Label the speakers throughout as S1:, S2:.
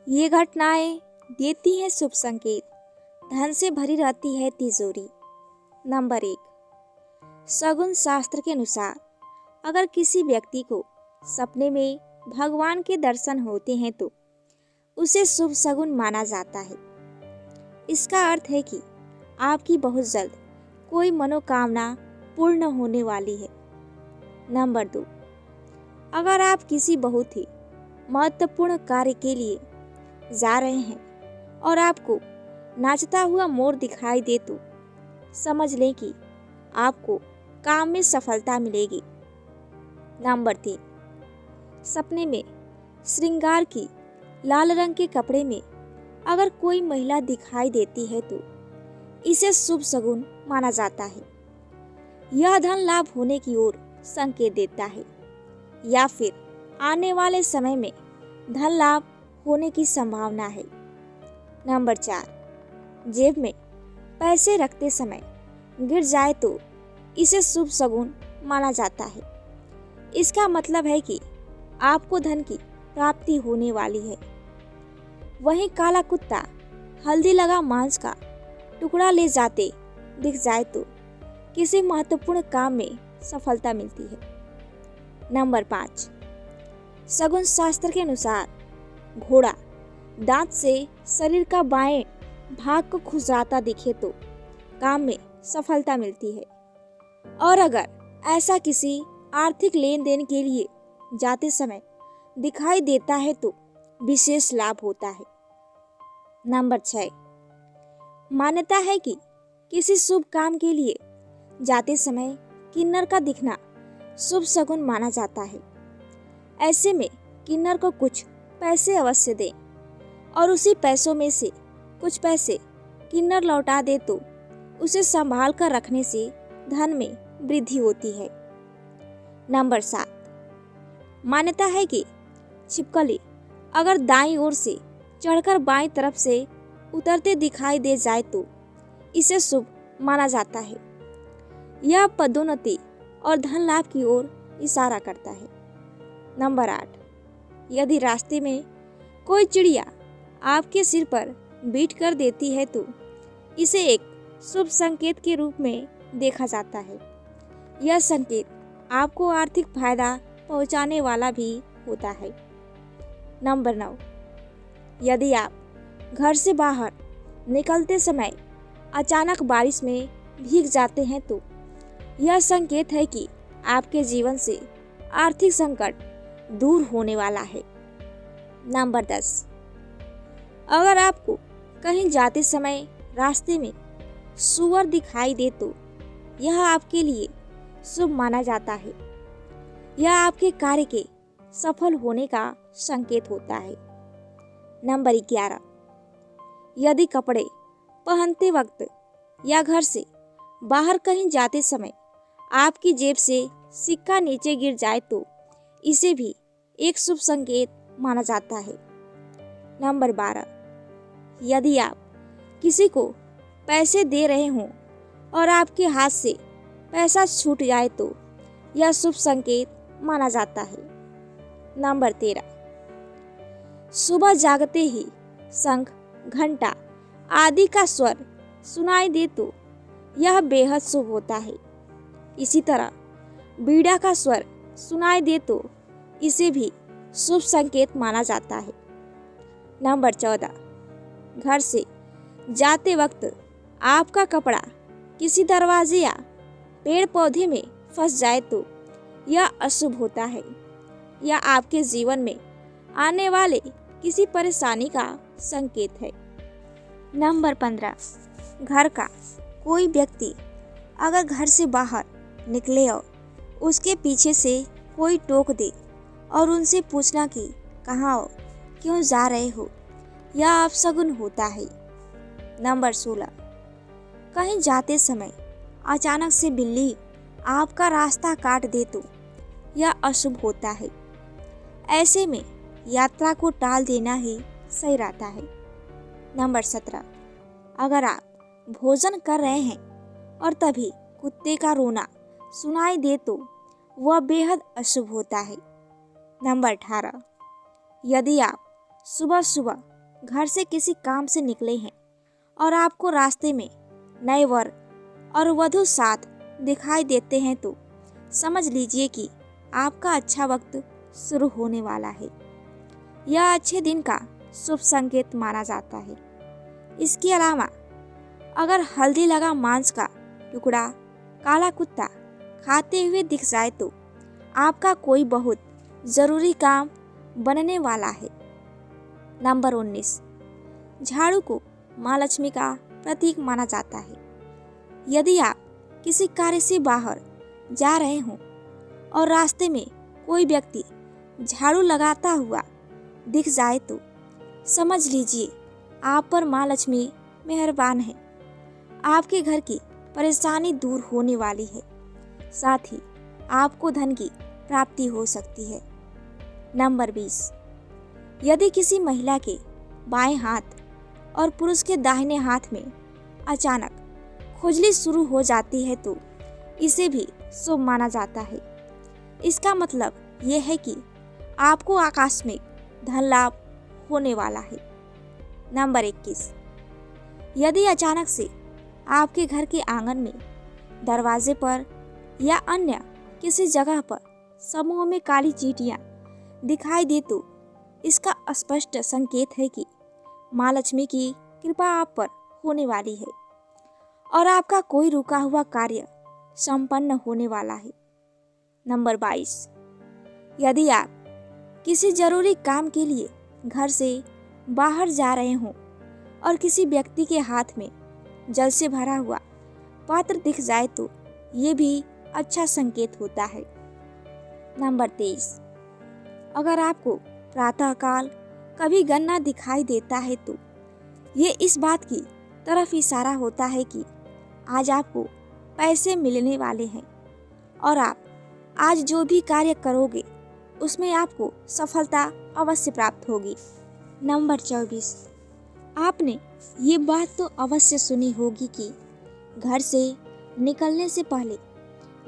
S1: ये घटनाएं देती हैं शुभ संकेत, धन से भरी रहती है तिजोरी। नंबर 1, शगुन शास्त्र के अनुसार अगर किसी व्यक्ति को सपने में भगवान के दर्शन होते हैं तो उसे शुभ शगुन माना जाता है। इसका अर्थ है कि आपकी बहुत जल्द कोई मनोकामना पूर्ण होने वाली है। नंबर 2, अगर आप किसी बहुत ही महत्वपूर्ण कार्य के लिए जा रहे हैं और आपको नाचता हुआ मोर दिखाई दे तो समझ लें कि आपको काम में सफलता मिलेगी। नंबर 3, सपने में श्रृंगार की लाल रंग के कपड़े में अगर कोई महिला दिखाई देती है तो इसे शुभ शगुन माना जाता है। यह धन लाभ होने की ओर संकेत देता है या फिर आने वाले समय में धन लाभ होने की संभावना है। नंबर 4, जेब में पैसे रखते समय गिर जाए तो इसे शुभ शगुन माना जाता है। इसका मतलब है कि आपको धन की प्राप्ति होने वाली है। वहीं काला कुत्ता हल्दी लगा मांस का टुकड़ा ले जाते दिख जाए तो किसी महत्वपूर्ण काम में सफलता मिलती है। नंबर 5, शगुन शास्त्र के अनुसार घोड़ा दांत से शरीर का बाएं भाग को खुजलाता दिखे तो काम में सफलता मिलती है। और अगर ऐसा किसी आर्थिक लेन देन के लिए जाते समय दिखाई देता है तो विशेष लाभ होता है। नंबर 6, मान्यता है कि किसी शुभ काम के लिए जाते समय किन्नर का दिखना शुभ शगुन माना जाता है। ऐसे में किन्नर को कुछ पैसे अवश्य दें और उसी पैसों में से कुछ पैसे किन्नर लौटा दे तो उसे संभाल कर रखने से धन में वृद्धि होती है। नंबर 7, मान्यता है कि छिपकली अगर दाईं ओर से चढ़कर बाईं तरफ से उतरते दिखाई दे जाए तो इसे शुभ माना जाता है। यह पदोन्नति और धन लाभ की ओर इशारा करता है। नंबर 8, यदि रास्ते में कोई चिड़िया आपके सिर पर बीट कर देती है तो इसे एक शुभ संकेत के रूप में देखा जाता है। यह संकेत आपको आर्थिक फायदा पहुंचाने वाला भी होता है। नंबर 9, यदि आप घर से बाहर निकलते समय अचानक बारिश में भीग जाते हैं तो यह संकेत है कि आपके जीवन से आर्थिक संकट दूर होने वाला है। नंबर 10, अगर आपको कहीं जाते समय रास्ते में सूअर दिखाई दे तो यह आपके लिए शुभ माना जाता है। यह आपके कार्य के सफल होने का संकेत होता है। नंबर 11, यदि कपड़े पहनते वक्त या घर से बाहर कहीं जाते समय आपकी जेब से सिक्का नीचे गिर जाए तो इसे भी एक शुभ संकेत माना जाता है। नंबर 12, यदि आप किसी को पैसे दे रहे हों और आपके हाथ से पैसा छूट जाए तो यह शुभ संकेत माना जाता है। नंबर 13, सुबह जागते ही शंख, घंटा आदि का स्वर सुनाई दे तो यह बेहद शुभ होता है। इसी तरह बीड़ा का स्वर सुनाई दे तो इसे भी शुभ संकेत माना जाता है। नंबर 14, घर से जाते वक्त आपका कपड़ा किसी दरवाजे या पेड़ पौधे में फंस जाए तो यह अशुभ होता है या आपके जीवन में आने वाले किसी परेशानी का संकेत है। नंबर 15, घर का कोई व्यक्ति अगर घर से बाहर निकले और उसके पीछे से कोई टोक दे और उनसे पूछना कि कहाँ हो, क्यों जा रहे हो, यह अपशगुन होता है। नंबर 16, कहीं जाते समय अचानक से बिल्ली आपका रास्ता काट दे तो यह अशुभ होता है। ऐसे में यात्रा को टाल देना ही सही रहता है। नंबर 17, अगर आप भोजन कर रहे हैं और तभी कुत्ते का रोना सुनाई दे तो वह बेहद अशुभ होता है। नंबर 18, यदि आप सुबह सुबह घर से किसी काम से निकले हैं और आपको रास्ते में नए वर और वधु साथ दिखाई देते हैं तो समझ लीजिए कि आपका अच्छा वक्त शुरू होने वाला है। यह अच्छे दिन का शुभ संकेत माना जाता है। इसके अलावा अगर हल्दी लगा मांस का टुकड़ा काला कुत्ता खाते हुए दिख जाए तो आपका कोई बहुत ज़रूरी काम बनने वाला है। नंबर 19, झाड़ू को माँ लक्ष्मी का प्रतीक माना जाता है। यदि आप किसी कार्य से बाहर जा रहे हों और रास्ते में कोई व्यक्ति झाड़ू लगाता हुआ दिख जाए तो समझ लीजिए आप पर माँ लक्ष्मी मेहरबान है। आपके घर की परेशानी दूर होने वाली है, साथ ही आपको धन की प्राप्ति हो सकती है। नंबर 20, यदि किसी महिला के बाएं हाथ और पुरुष के दाहिने हाथ में अचानक खुजली शुरू हो जाती है तो इसे भी शुभ माना जाता है। इसका मतलब यह है कि आपको आकस्मिक धन लाभ होने वाला है। नंबर 21, यदि अचानक से आपके घर के आंगन में, दरवाजे पर या अन्य किसी जगह पर समूह में काली चींटियां दिखाई दे तो इसका स्पष्ट संकेत है कि माँ लक्ष्मी की कृपा आप पर होने वाली है और आपका कोई रुका हुआ कार्य संपन्न होने वाला है। नंबर 22, यदि आप किसी जरूरी काम के लिए घर से बाहर जा रहे हों और किसी व्यक्ति के हाथ में जल से भरा हुआ पात्र दिख जाए तो ये भी अच्छा संकेत होता है। नंबर 23, अगर आपको प्रातःकाल कभी गन्ना दिखाई देता है तो ये इस बात की तरफ इशारा होता है कि आज आपको पैसे मिलने वाले हैं और आप आज जो भी कार्य करोगे उसमें आपको सफलता अवश्य प्राप्त होगी। नंबर 24, आपने ये बात तो अवश्य सुनी होगी कि घर से निकलने से पहले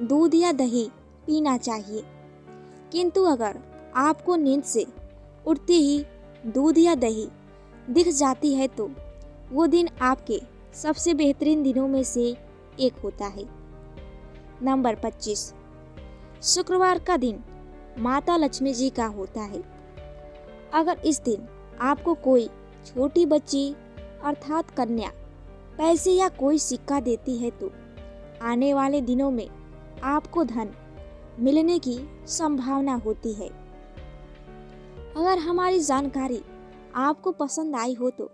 S1: दूध या दही पीना चाहिए, किंतु अगर आपको नींद से उठते ही दूध या दही दिख जाती है तो वो दिन आपके सबसे बेहतरीन दिनों में से एक होता है। नंबर 25, शुक्रवार का दिन माता लक्ष्मी जी का होता है। अगर इस दिन आपको कोई छोटी बच्ची अर्थात कन्या पैसे या कोई सिक्का देती है तो आने वाले दिनों में आपको धन मिलने की संभावना होती है। अगर हमारी जानकारी आपको पसंद आई हो तो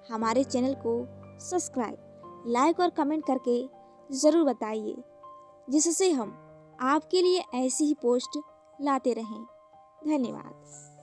S1: हमारे चैनल को सब्सक्राइब, लाइक और कमेंट करके ज़रूर बताइए, जिससे हम आपके लिए ऐसी ही पोस्ट लाते रहें। धन्यवाद।